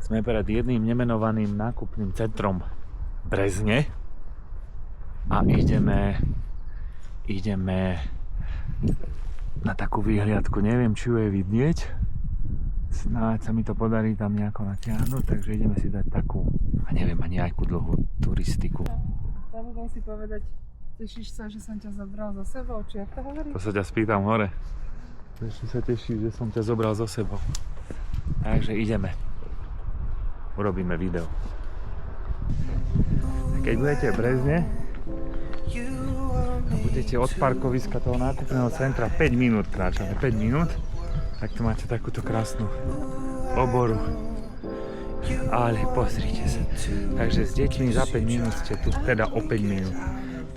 Sme pred jedným nemenovaným nákupným centrom v Brezne a ideme na takú výhliadku. Neviem, či ju je vidieť. Snáď sa mi to podarí tam nejako natiahnuť, takže ideme si dať takú, a neviem ani akú dlhú turistiku. Zabudol si povedať, tešíš sa, že som ťa zobral so sebou, či jak to hovoríš? To sa ťa spýtam hore. Ešte sa tešíš, že som ťa zobral so sebou. Takže ideme. Urobíme video. Keď budete v Brezne a budete od parkoviska toho nákupného centra 5 minút kráčame, 5 minút, tak tu máte takúto krásnu oboru. Ale pozrite sa. Takže s deťmi za 5 minút ste tu, teda o 5 minút.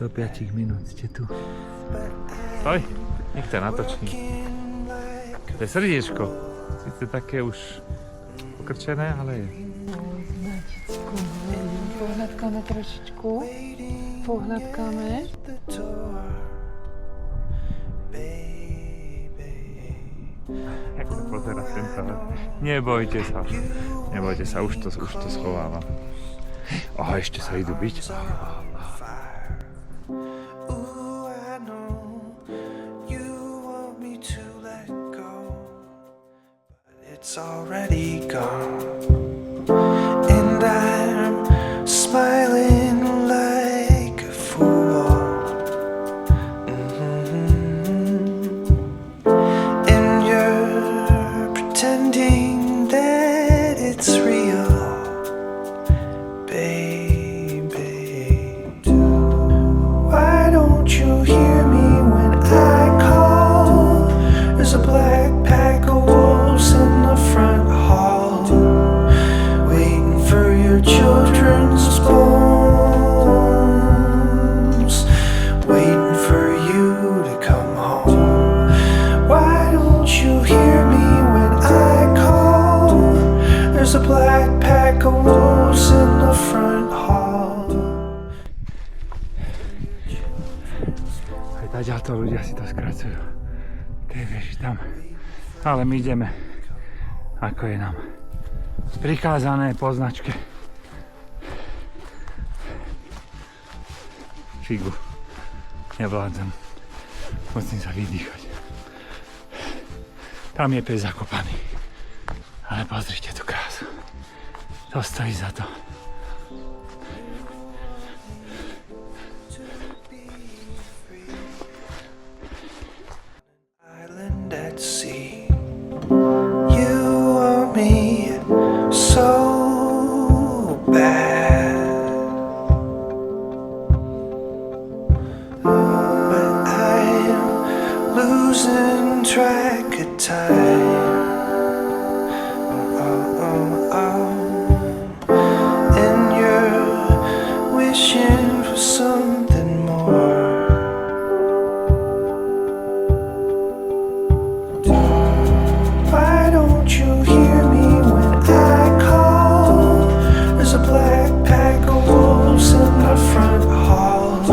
Do 5 minút ste tu. Stoj, nech ťa natočí. To je srdiečko. Sice také už pokrčené, ale je. Pohľadkáme trošičku. Pohľadkáme. Jak to pozerá ten celé. Nebojte sa, už to schovávam. Aha, ešte sa idú byť. It's already gone, and I'm smiling like a fool. And you're pretending that it's real, baby. Why don't you hear me when I call? There's a black pack of wolves in the front hall, waiting for your children's bones, waiting for you to come home. Why don't you hear me when I call? There's a black pack of wolves in the front hall. Aj taďato ľudia si to skracujú. Tie vieži tam. Ale my ideme, ako je nám prikázané po značke. Figu. Nevládzam. Musím sa vydýchať. Tam je pes zakopaný. Ale pozrite tú krásu. To stojí za to. Island at sea, you want me so bad, but I'm losing track of time. And you're wishing for something more. Why don't you hear me when I call? There's a black pack of wolves in the front hall,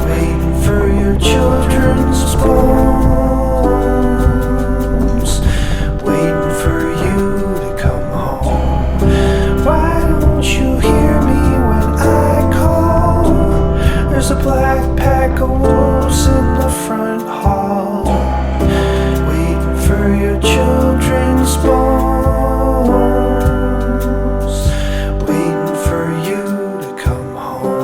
waiting for your children's bones, waiting for you to come home. Why don't you hear me when I call? There's a black pack of wolves in the front hall, waiting for your children's bones, waiting for you to come home.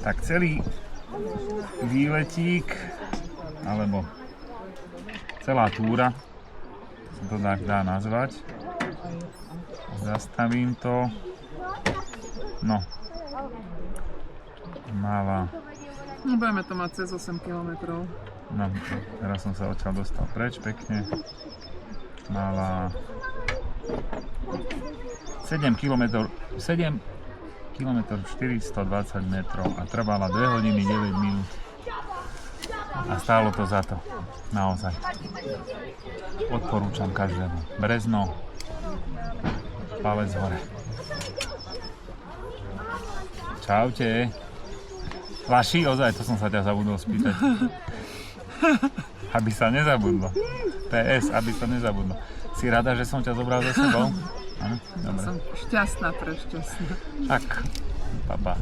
Tak celý výletík, alebo celá túra, sa to tak dá nazvať. Zastavím to. No. Mala. No budeme to mať cez 8 km. No, teraz som sa odtiaľ dostal preč pekne. Mala 7 Kilometr 420 metrov a trvala 2 hodiny 9 minút. A stálo to za to. Naozaj. Odporúčam každému. Brezno, palec hore. Čaute. Vaši? Ozaj, to som sa ťa zabudol spýtať. Aby sa nezabudlo. PS, aby sa nezabudlo. Si rada, že som ťa zobral za sebou? Áno? Dobre. Som šťastná, prešťastná. Tak, baba.